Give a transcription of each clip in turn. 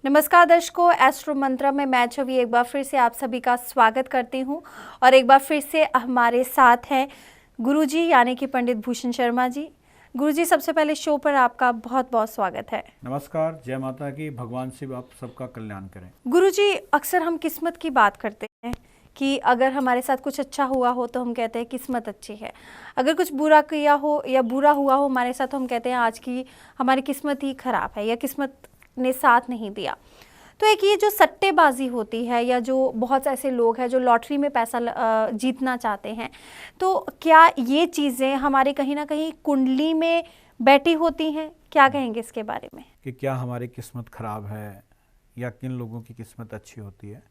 नमस्कार दर्शकों, एस्ट्रो मंत्रा में मैं छवि एक बार फिर से आप सभी का स्वागत करती हूं और एक बार फिर से हमारे साथ हैं गुरुजी यानी कि पंडित भूषण शर्मा जी। गुरुजी, सबसे पहले शो पर आपका बहुत बहुत स्वागत है। नमस्कार, जय माता की। भगवान शिव आप सबका कल्याण करें। गुरुजी, अक्सर हम किस्मत की बात करते हैं कि अगर हमारे साथ कुछ अच्छा हुआ हो तो हम कहते हैं किस्मत अच्छी है, अगर कुछ बुरा किया हो या बुरा हुआ हो हमारे साथ तो हम कहते हैं आज की हमारी किस्मत ही खराब है या किस्मत ने साथ नहीं दिया। तो एक ये जो सट्टेबाजी होती है या जो बहुत ऐसे लोग हैं जो लॉटरी में पैसा जीतना चाहते हैं, तो क्या ये चीज़ें हमारे कहीं ना कहीं कुंडली में बैठी होती हैं? क्या कहेंगे इसके बारे में कि क्या हमारी किस्मत खराब है या किन लोगों की किस्मत अच्छी होती है?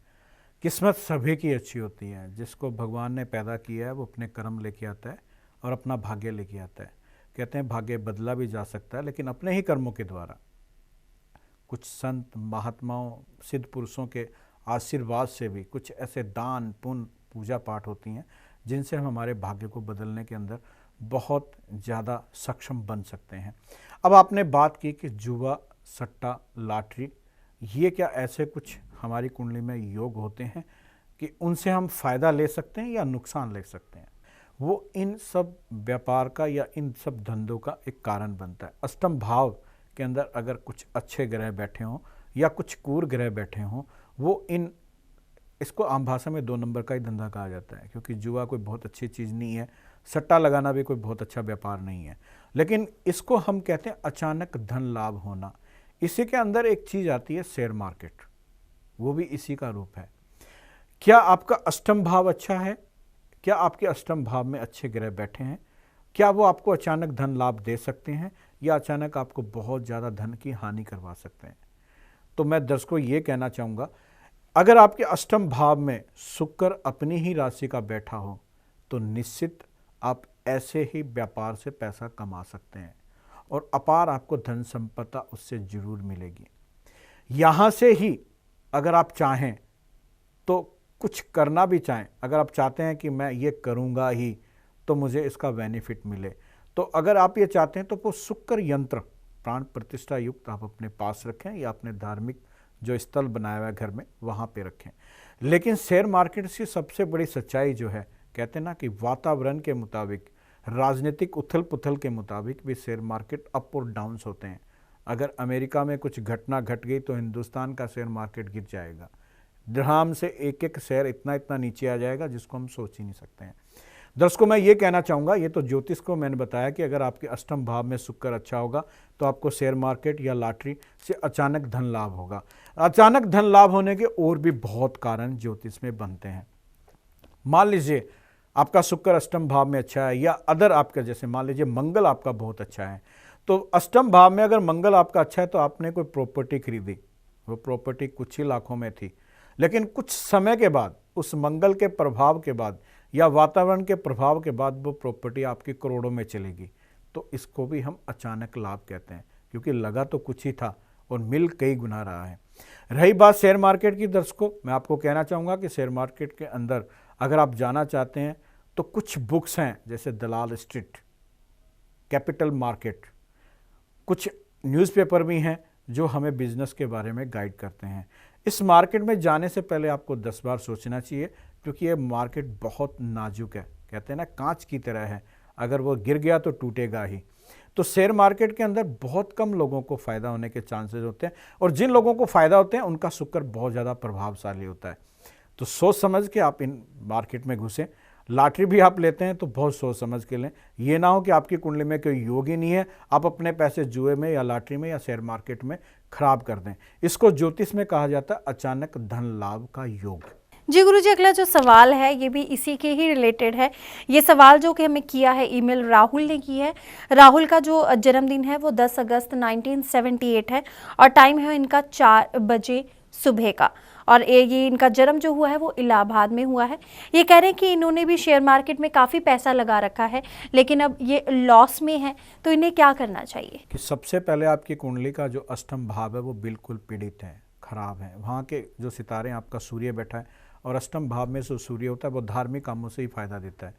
किस्मत सभी की अच्छी होती है। जिसको भगवान ने पैदा किया है वो अपने कर्म लेके आता है और अपना भाग्य लेके आता है। कहते हैं भाग्य बदला भी जा सकता है, लेकिन अपने ही कर्मों के द्वारा। कुछ संत महात्माओं सिद्ध पुरुषों के आशीर्वाद से भी कुछ ऐसे दान पुण्य पूजा पाठ होती हैं जिनसे हम हमारे भाग्य को बदलने के अंदर बहुत ज़्यादा सक्षम बन सकते हैं। अब आपने बात की कि जुआ, सट्टा, लॉटरी, ये क्या ऐसे कुछ हमारी कुंडली में योग होते हैं कि उनसे हम फ़ायदा ले सकते हैं या नुकसान ले सकते हैं? वो इन सब व्यापार का या इन सब धंधों का एक कारण बनता है। अष्टम भाव के अंदर अगर कुछ अच्छे ग्रह बैठे हों या कुछ क्रूर ग्रह बैठे हों, वो इसको आम भाषा में 2 नंबर का ही धंधा कहा जाता है, क्योंकि जुआ कोई बहुत अच्छी चीज़ नहीं है, सट्टा लगाना भी कोई बहुत अच्छा व्यापार नहीं है। लेकिन इसको हम कहते हैं अचानक धन लाभ होना। इसी के अंदर एक चीज़ आती है शेयर मार्केट, वो भी इसी का रूप है। क्या आपका अष्टम भाव अच्छा है? क्या आपके अष्टम भाव में अच्छे ग्रह बैठे हैं? क्या वो आपको अचानक धन लाभ दे सकते हैं या अचानक आपको बहुत ज़्यादा धन की हानि करवा सकते हैं? तो मैं दर्शकों ये कहना चाहूँगा, अगर आपके अष्टम भाव में शुक्र अपनी ही राशि का बैठा हो तो निश्चित आप ऐसे ही व्यापार से पैसा कमा सकते हैं और अपार आपको धन संपदा उससे जरूर मिलेगी। यहाँ से ही अगर आप चाहें तो कुछ करना भी चाहें, अगर आप चाहते हैं कि मैं ये करूँगा ही तो मुझे इसका बेनिफिट मिले, तो अगर आप ये चाहते हैं तो वो शुक्र यंत्र प्राण प्रतिष्ठा युक्त आप अपने पास रखें या अपने धार्मिक जो स्थल बनाया हुआ है घर में वहाँ पे रखें। लेकिन शेयर मार्केट की सबसे बड़ी सच्चाई जो है, कहते हैं ना कि वातावरण के मुताबिक, राजनीतिक उथल पुथल के मुताबिक भी शेयर मार्केट अप और डाउन्स होते हैं। अगर अमेरिका में कुछ घटना घट गई तो हिंदुस्तान का शेयर मार्केट गिर जाएगा, धड़ाम से एक एक शेयर इतना इतना नीचे आ जाएगा जिसको हम सोच ही नहीं सकते हैं। दर्शकों, मैं ये कहना चाहूँगा, ये तो ज्योतिष को मैंने बताया कि अगर आपके अष्टम भाव में शुक्र अच्छा होगा तो आपको शेयर मार्केट या लॉटरी से अचानक धन लाभ होगा। अचानक धन लाभ होने के और भी बहुत कारण ज्योतिष में बनते हैं। मान लीजिए आपका शुक्र अष्टम भाव में अच्छा है या अदर आपका, जैसे मान लीजिए मंगल आपका बहुत अच्छा है, तो अष्टम भाव में अगर मंगल आपका अच्छा है तो आपने कोई प्रॉपर्टी खरीदी, वो प्रॉपर्टी कुछ ही लाखों में थी, लेकिन कुछ समय के बाद उस मंगल के प्रभाव के बाद या वातावरण के प्रभाव के बाद वो प्रॉपर्टी आपकी करोड़ों में चलेगी। तो इसको भी हम अचानक लाभ कहते हैं, क्योंकि लगा तो कुछ ही था और मिल कई गुना रहा है। रही बात शेयर मार्केट की, दर्शकों मैं आपको कहना चाहूँगा कि शेयर मार्केट के अंदर अगर आप जाना चाहते हैं तो कुछ बुक्स हैं, जैसे दलाल स्ट्रीट, कैपिटल मार्केट, कुछ न्यूज़पेपर भी हैं जो हमें बिजनेस के बारे में गाइड करते हैं। इस मार्केट में जाने से पहले आपको 10 बार सोचना चाहिए, क्योंकि ये मार्केट बहुत नाजुक है। कहते हैं ना कांच की तरह है, अगर वो गिर गया तो टूटेगा ही। तो शेयर मार्केट के अंदर बहुत कम लोगों को फ़ायदा होने के चांसेस होते हैं, और जिन लोगों को फ़ायदा होते हैं उनका शुक्र बहुत ज़्यादा प्रभावशाली होता है। तो सोच समझ के आप इन मार्केट में घुसें। लॉटरी भी आप लेते हैं तो बहुत सोच समझ के लें, ये ना हो कि आपकी कुंडली में कोई योग ही नहीं है, आप अपने पैसे जुए में या लॉटरी में या शेयर मार्केट में खराब कर दें। इसको ज्योतिष में कहा जाता है अचानक धन लाभ का योग। जी गुरुजी, अगला जो सवाल है ये भी इसी के ही रिलेटेड है। ये सवाल जो कि हमें किया है ईमेल राहुल ने की है। राहुल का जो जन्मदिन है वो 10 अगस्त 1978 है और टाइम है इनका 4 बजे सुबह का, और ये इनका जन्म जो हुआ है वो इलाहाबाद में हुआ है। ये कह रहे हैं कि इन्होंने भी शेयर मार्केट में काफ़ी पैसा लगा रखा है लेकिन अब ये लॉस में है, तो इन्हें क्या करना चाहिए? कि सबसे पहले आपकी कुंडली का जो अष्टम भाव है वो बिल्कुल पीड़ित है, खराब है। वहाँ के जो सितारे, आपका सूर्य बैठा है और अष्टम भाव में जो सूर्य होता है वो धार्मिक कामों से ही फायदा देता है।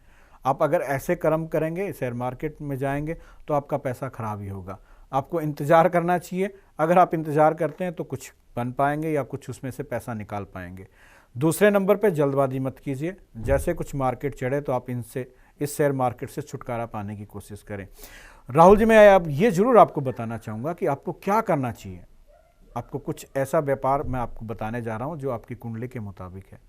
आप अगर ऐसे कर्म करेंगे, शेयर मार्केट में जाएंगे तो आपका पैसा खराब ही होगा। आपको इंतज़ार करना चाहिए। अगर आप इंतज़ार करते हैं तो कुछ बन पाएंगे या कुछ उसमें से पैसा निकाल पाएंगे। दूसरे नंबर पे जल्दबाजी मत कीजिए। जैसे कुछ मार्केट चढ़े तो आप इस शेयर मार्केट से छुटकारा पाने की कोशिश करें। राहुल जी, मैं अब ये जरूर आपको बताना चाहूँगा कि आपको क्या करना चाहिए। आपको कुछ ऐसा व्यापार मैं आपको बताने जा रहा हूँ जो आपकी कुंडली के मुताबिक है।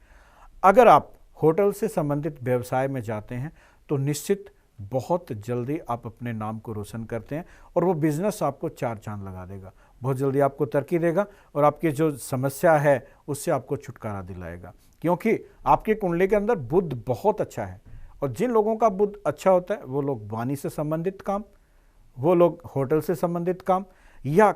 अगर आप होटल से संबंधित व्यवसाय में जाते हैं तो निश्चित बहुत जल्दी आप अपने नाम को रोशन करते हैं और वो बिजनेस आपको चार चांद लगा देगा, बहुत जल्दी आपको तरक्की देगा और आपकी जो समस्या है उससे आपको छुटकारा दिलाएगा, क्योंकि आपकी कुंडली के अंदर बुध बहुत अच्छा है। और जिन लोगों का बुध अच्छा होता है वो लोग वाणी से संबंधित काम, वो लोग होटल से संबंधित काम या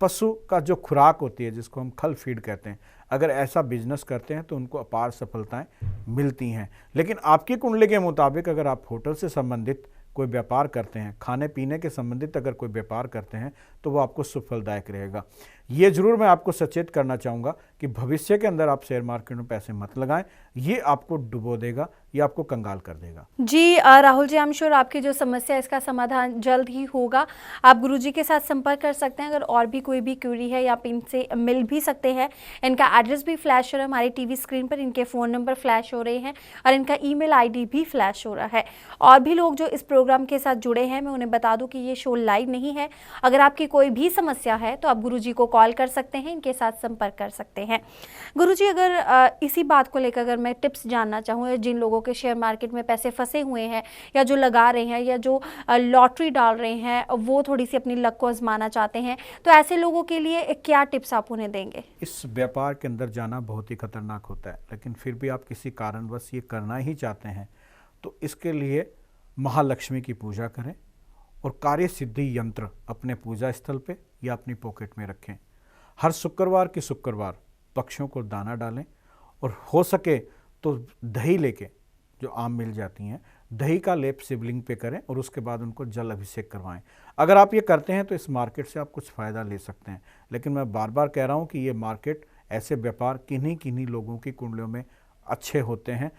पशु का जो खुराक होती है जिसको हम खल फीड कहते हैं, अगर ऐसा बिजनेस करते हैं तो उनको अपार सफलताएं मिलती हैं। लेकिन आपकी कुंडली के मुताबिक अगर आप होटल से संबंधित कोई व्यापार करते हैं, खाने पीने के संबंधित अगर कोई व्यापार करते हैं तो वो आपको सुफलदायक रहेगा। ये जरूर मैं आपको सचेत करना चाहूँगा कि भविष्य के अंदर आप शेयर मार्केट में पैसे मत लगाएं, ये आपको डुबो देगा, ये आपको कंगाल कर देगा। जी Rahul ji, I am sure आपकी जो समस्या है इसका समाधान जल्द ही होगा। आप गुरुजी के साथ संपर्क कर सकते हैं। अगर और भी कोई भी क्वेरी है या आप इनसे मिल भी सकते हैं। इनका एड्रेस भी फ्लैश हो रहा है हमारी टीवी स्क्रीन पर, इनके फ़ोन नंबर फ्लैश हो रहे हैं और इनका ईमेल आईडी भी फ्लैश हो रहा है। और भी लोग जो इस प्रोग्राम के साथ जुड़े हैं, मैं उन्हें बता दूँ कि ये शो लाइव नहीं है। अगर आपकी कोई भी समस्या है तो आप गुरुजी को कॉल कर सकते हैं, इनके साथ संपर्क कर सकते हैं। गुरुजी, अगर इसी बात को लेकर अगर मैं टिप्स जानना चाहूँ, जिन लोगों के शेयर मार्केट में पैसे फंसे हुए हैं या जो लगा रहे हैं या जो लॉटरी डाल रहे हैं, वो थोड़ी सी अपनी लक को आजमाना चाहते हैं, तो ऐसे लोगों के लिए क्या टिप्स आप उन्हें देंगे? इस व्यापार के अंदर जाना बहुत ही खतरनाक होता है, लेकिन फिर भी आप किसी कारणवश ये करना ही चाहते हैं तो इसके लिए महालक्ष्मी की पूजा करें और कार्य सिद्धि यंत्र अपने पूजा स्थल पे या अपनी पॉकेट में रखें। हर शुक्रवार के शुक्रवार पक्षियों को दाना डालें और हो सके तो दही लेके, जो आम मिल जाती हैं, दही का लेप शिवलिंग पे करें और उसके बाद उनको जल अभिषेक करवाएं। अगर आप ये करते हैं तो इस मार्केट से आप कुछ फ़ायदा ले सकते हैं। लेकिन मैं बार बार कह रहा हूँ कि ये मार्केट, ऐसे व्यापार किन्हीं किन्हीं लोगों की कुंडलियों में अच्छे होते हैं,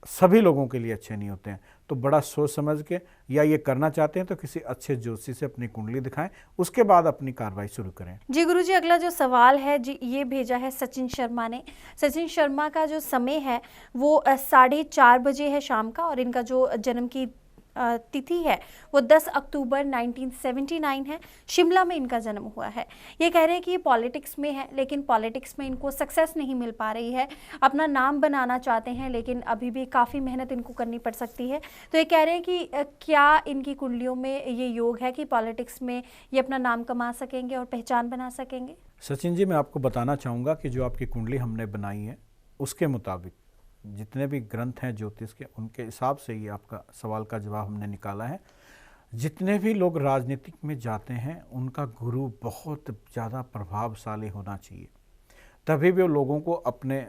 सभी लोगों के लिए अच्छे नहीं होते हैं। तो बड़ा सोच समझ के, या ये करना चाहते हैं तो किसी अच्छे ज्योतिषी से अपनी कुंडली दिखाएं, उसके बाद अपनी कार्रवाई शुरू करें। जी गुरुजी, अगला जो सवाल है जी, ये भेजा है सचिन शर्मा ने। सचिन शर्मा का जो समय है वो 4:30 बजे है शाम का और इनका जो जन्म की तिथि है वो 10 अक्टूबर 1979 है। शिमला में इनका जन्म हुआ है। ये कह रहे हैं कि ये पॉलिटिक्स में है, लेकिन पॉलिटिक्स में इनको सक्सेस नहीं मिल पा रही है। अपना नाम बनाना चाहते हैं लेकिन अभी भी काफ़ी मेहनत इनको करनी पड़ सकती है। तो ये कह रहे हैं कि क्या इनकी कुंडलियों में ये योग है कि पॉलिटिक्स में ये अपना नाम कमा सकेंगे और पहचान बना सकेंगे? सचिन जी, मैं आपको बताना चाहूँगा कि जो आपकी कुंडली हमने बनाई है उसके मुताबिक जितने भी ग्रंथ हैं ज्योतिष के, उनके हिसाब से ये आपका सवाल का जवाब हमने निकाला है। जितने भी लोग राजनीतिक में जाते हैं उनका गुरु बहुत ज़्यादा प्रभावशाली होना चाहिए, तभी भी वो लोगों को अपने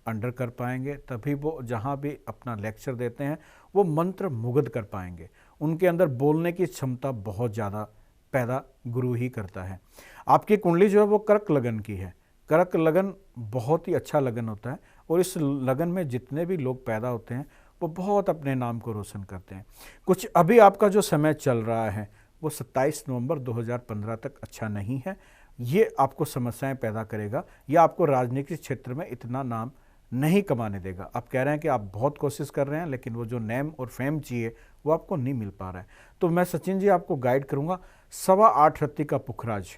अंडर कर पाएंगे, तभी वो जहाँ भी अपना लेक्चर देते हैं वो मंत्र मुग्ध कर पाएंगे। उनके अंदर बोलने की क्षमता बहुत ज़्यादा पैदा गुरु ही करता है। आपकी कुंडली जो है वो कर्क लगन की है। कर्क लगन बहुत ही अच्छा लगन होता है और इस लगन में जितने भी लोग पैदा होते हैं वो बहुत अपने नाम को रोशन करते हैं। कुछ अभी आपका जो समय चल रहा है वो 27 नवंबर 2015 तक अच्छा नहीं है। ये आपको समस्याएं पैदा करेगा या आपको राजनीतिक क्षेत्र में इतना नाम नहीं कमाने देगा। आप कह रहे हैं कि आप बहुत कोशिश कर रहे हैं लेकिन वो जो नेम और फेम चाहिए वो आपको नहीं मिल पा रहा है। तो मैं सचिन जी आपको गाइड करूँगा, 8.25 रत्ती का पुखराज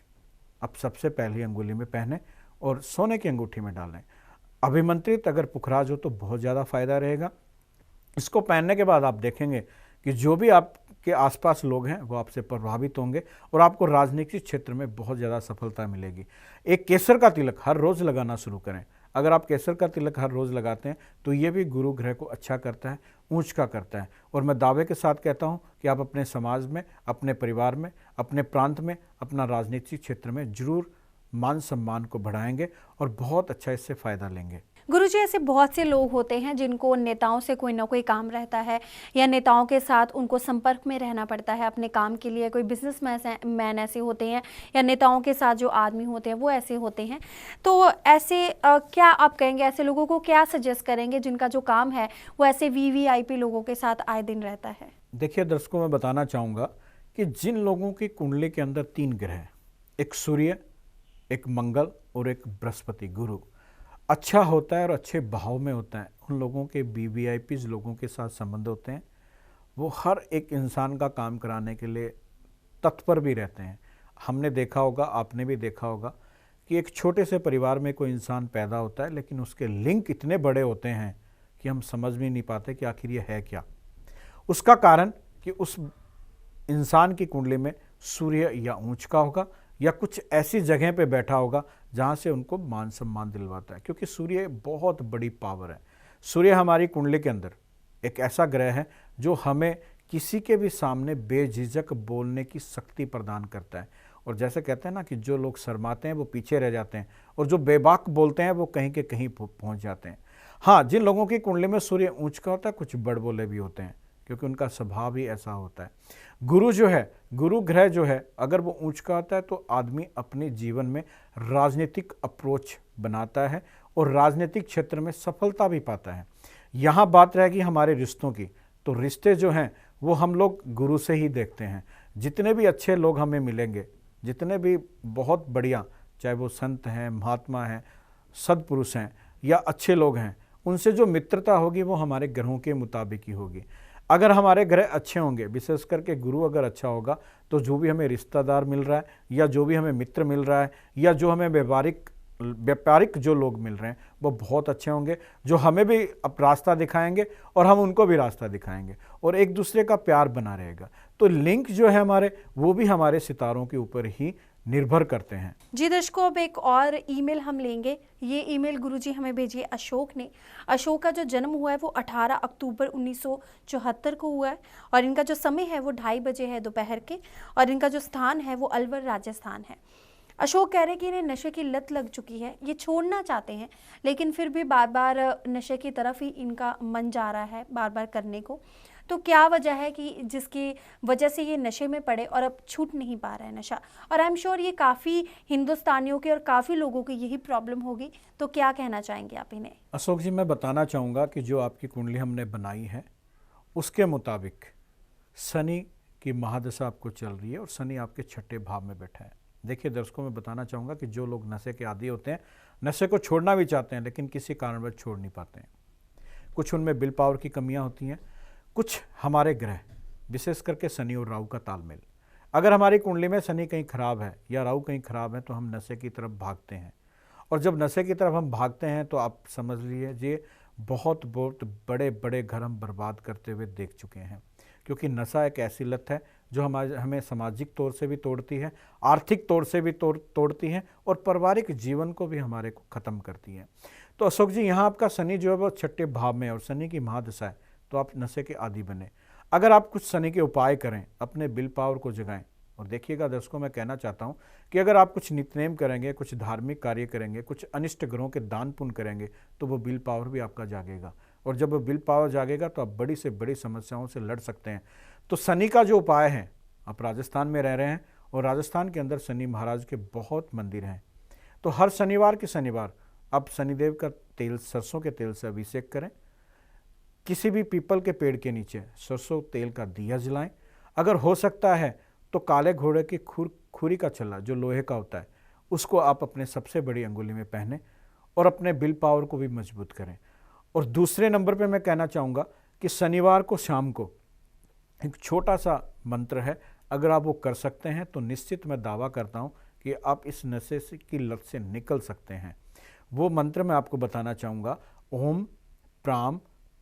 आप सबसे पहली अंगुली में पहने और सोने की अंगूठी में डालें। अभिमंत्रित अगर पुखराज हो तो बहुत ज़्यादा फायदा रहेगा। इसको पहनने के बाद आप देखेंगे कि जो भी आपके आसपास लोग हैं वो आपसे प्रभावित होंगे और आपको राजनीतिक क्षेत्र में बहुत ज़्यादा सफलता मिलेगी। एक केसर का तिलक हर रोज़ लगाना शुरू करें। अगर आप केसर का तिलक हर रोज़ लगाते हैं तो ये भी गुरु ग्रह को अच्छा करता है, ऊंच का करता है। और मैं दावे के साथ कहता हूं कि आप अपने समाज में, अपने परिवार में, अपने प्रांत में, अपना राजनीतिक क्षेत्र में जरूर मान सम्मान को बढ़ाएंगे और बहुत अच्छा इससे फ़ायदा लेंगे। गुरुजी, ऐसे बहुत से लोग होते हैं जिनको नेताओं से कोई ना कोई काम रहता है या नेताओं के साथ उनको संपर्क में रहना पड़ता है अपने काम के लिए। कोई बिजनेसमैन ऐसे होते हैं या नेताओं के साथ जो आदमी होते हैं वो ऐसे होते हैं। तो ऐसे क्या आप कहेंगे, ऐसे लोगों को क्या सजेस्ट करेंगे जिनका जो काम है वो ऐसे VVIP लोगों के साथ आए दिन रहता है? देखिए दर्शकों, मैं बताना चाहूँगा कि जिन लोगों की कुंडली के अंदर 3 ग्रह, एक सूर्य, एक मंगल और एक बृहस्पति गुरु अच्छा होता है और अच्छे भाव में होता है। उन लोगों के वीवीआईपीज लोगों के साथ संबंध होते हैं, वो हर एक इंसान का काम कराने के लिए तत्पर भी रहते हैं। हमने देखा होगा, आपने भी देखा होगा कि एक छोटे से परिवार में कोई इंसान पैदा होता है, लेकिन उसके लिंक इतने बड़े होते हैं कि हम समझ भी नहीं पाते कि आखिर ये है क्या। उसका कारण कि उस इंसान की कुंडली में सूर्य या ऊंच का होगा या कुछ ऐसी जगह पे बैठा होगा जहाँ से उनको मान सम्मान दिलवाता है, क्योंकि सूर्य बहुत बड़ी पावर है। सूर्य हमारी कुंडली के अंदर एक ऐसा ग्रह है जो हमें किसी के भी सामने बेझिझक बोलने की शक्ति प्रदान करता है। और जैसे कहते हैं ना कि जो लोग शर्माते हैं वो पीछे रह जाते हैं और जो बेबाक बोलते हैं वो कहीं के कहीं पहुंच जाते हैं। हाँ, जिन लोगों की कुंडली में सूर्य ऊंच का होता है कुछ बड़बोले भी होते हैं, क्योंकि उनका स्वभाव ही ऐसा होता है। गुरु जो है, गुरु ग्रह जो है, अगर वो ऊंच का होता है तो आदमी अपने जीवन में राजनीतिक अप्रोच बनाता है और राजनीतिक क्षेत्र में सफलता भी पाता है। यहाँ बात रहेगी हमारे रिश्तों की, तो रिश्ते जो हैं वो हम लोग गुरु से ही देखते हैं। जितने भी अच्छे लोग हमें मिलेंगे, जितने भी बहुत बढ़िया, चाहे वो संत हैं, महात्मा हैं, सद्पुरुष हैं या अच्छे लोग हैं, उनसे जो मित्रता होगी वो हमारे ग्रहों के मुताबिक ही होगी। अगर हमारे ग्रह अच्छे होंगे, विशेष करके गुरु अगर अच्छा होगा, तो जो भी हमें रिश्तेदार मिल रहा है या जो भी हमें मित्र मिल रहा है या जो हमें व्यापारिक जो लोग मिल रहे हैं वो बहुत अच्छे होंगे, जो हमें भी अब रास्ता दिखाएंगे और हम उनको भी रास्ता दिखाएंगे और एक दूसरे का प्यार बना रहेगा। तो लिंक जो है हमारे, वो भी हमारे सितारों के ऊपर ही निर्भर करते हैं। जी दर्शकों, अब एक और ईमेल हम लेंगे। ये ईमेल गुरुजी हमें भेजी है अशोक ने। अशोक का जो जन्म हुआ है वो 18 अक्टूबर 1974 को हुआ है और इनका जो समय है वो 2:30 बजे है दोपहर के, और इनका जो स्थान है वो अलवर राजस्थान है। अशोक कह रहे हैं कि इन्हें नशे की लत लग चुकी है, ये छोड़ना चाहते हैं लेकिन फिर भी बार बार नशे की तरफ ही इनका मन जा रहा है, बार बार करने को। तो क्या वजह है कि जिसकी वजह से ये नशे में पड़े और अब छूट नहीं पा रहा है नशा? और आई एम श्योर ये काफ़ी हिंदुस्तानियों के और काफ़ी लोगों की यही प्रॉब्लम होगी। तो क्या कहना चाहेंगे आप इन्हें? अशोक जी, मैं बताना चाहूँगा कि जो आपकी कुंडली हमने बनाई है उसके मुताबिक शनि की महादशा आपको चल रही है और शनि आपके 6ठे भाव में बैठा है। देखिए दर्शकों, मैं बताना चाहूँगा कि जो लोग नशे के आदी होते हैं, नशे को छोड़ना भी चाहते हैं लेकिन किसी कारणवश छोड़ नहीं पाते हैं। कुछ उनमें विल पावर की कमियाँ होती हैं, कुछ हमारे ग्रह, विशेष करके शनि और राहु का तालमेल। अगर हमारी कुंडली में शनि कहीं खराब है या राहु कहीं खराब है तो हम नशे की तरफ भागते हैं, और जब नशे की तरफ हम भागते हैं तो आप समझ लीजिए ये बहुत बड़े बड़े घर हम बर्बाद करते हुए देख चुके हैं। क्योंकि नशा एक ऐसी लत है जो हमें सामाजिक तौर से भी तोड़ती है, आर्थिक तौर से भी तोड़ती है और पारिवारिक जीवन को भी हमारे को ख़त्म करती है। तो अशोक जी, यहाँ आपका शनि जो है वो 6ठे भाव में है और शनि की महादशा है, तो आप नशे के आदी बने। अगर आप कुछ शनि के उपाय करें, अपने विल पावर को जगाएं, और देखिएगा दर्शकों, मैं कहना चाहता हूं कि अगर आप कुछ नित्यनेम करेंगे, कुछ धार्मिक कार्य करेंगे, कुछ अनिष्ट ग्रहों के दान पुण्य करेंगे, तो वो विल पावर भी आपका जागेगा, और जब वो विल पावर जागेगा तो आप बड़ी से बड़ी समस्याओं से लड़ सकते हैं। तो शनि का जो उपाय है, आप राजस्थान में रह रहे हैं और राजस्थान के अंदर शनि महाराज के बहुत मंदिर हैं, तो हर शनिवार के शनिवार आप शनिदेव का तेल, सरसों के तेल से अभिषेक करें। किसी भी पीपल के पेड़ के नीचे सरसों तेल का दिया जलाएं। अगर हो सकता है तो काले घोड़े की खुरी का छल्ला जो लोहे का होता है उसको आप अपने सबसे बड़ी अंगुली में पहने और अपने विल पावर को भी मजबूत करें। और दूसरे नंबर पे मैं कहना चाहूँगा कि शनिवार को शाम को एक छोटा सा मंत्र है, अगर आप वो कर सकते हैं तो निश्चित मैं दावा करता हूँ कि आप इस नशे की लत से निकल सकते हैं। वो मंत्र मैं आपको बताना चाहूँगा, ओम प्राम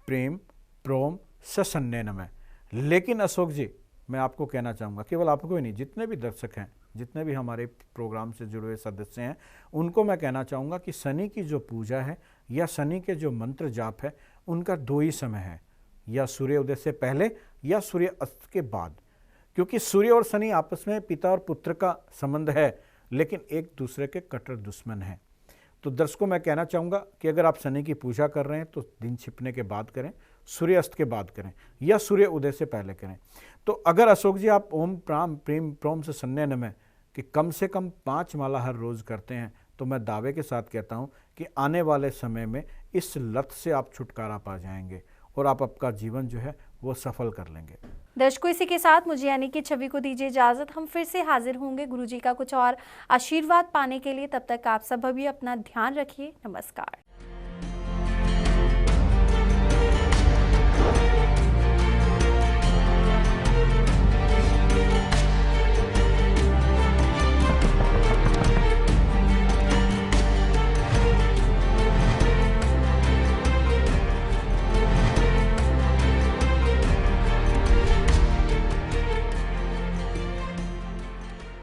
प्रेम प्रोम सन्ने नमः। लेकिन अशोक जी, मैं आपको कहना चाहूँगा, केवल आपको ही नहीं, जितने भी दर्शक हैं, जितने भी हमारे प्रोग्राम से जुड़े हुए सदस्य हैं, उनको मैं कहना चाहूँगा कि शनि की जो पूजा है या शनि के जो मंत्र जाप है, उनका 2 ही समय है, या सूर्योदय से पहले या सूर्य अस्त के बाद। क्योंकि सूर्य और शनि आपस में पिता और पुत्र का संबंध है, लेकिन एक दूसरे के कट्टर दुश्मन हैं। तो दर्शकों, मैं कहना चाहूँगा कि अगर आप शनि की पूजा कर रहे हैं तो दिन छिपने के बाद करें, सूर्यास्त के बाद करें या सूर्य उदय से पहले करें। तो अगर अशोक जी आप ओम प्राम प्रेम प्रोम से सन्ने नमः कि कम से कम 5 माला हर रोज़ करते हैं, तो मैं दावे के साथ कहता हूँ कि आने वाले समय में इस लत से आप छुटकारा पा जाएंगे और आप आपका जीवन जो है वो सफल कर लेंगे। दर्शकों, इसी के साथ मुझे यानी कि छवि को दीजिए इजाज़त। हम फिर से हाजिर होंगे गुरुजी का कुछ और आशीर्वाद पाने के लिए। तब तक आप सब भी अपना ध्यान रखिए। नमस्कार।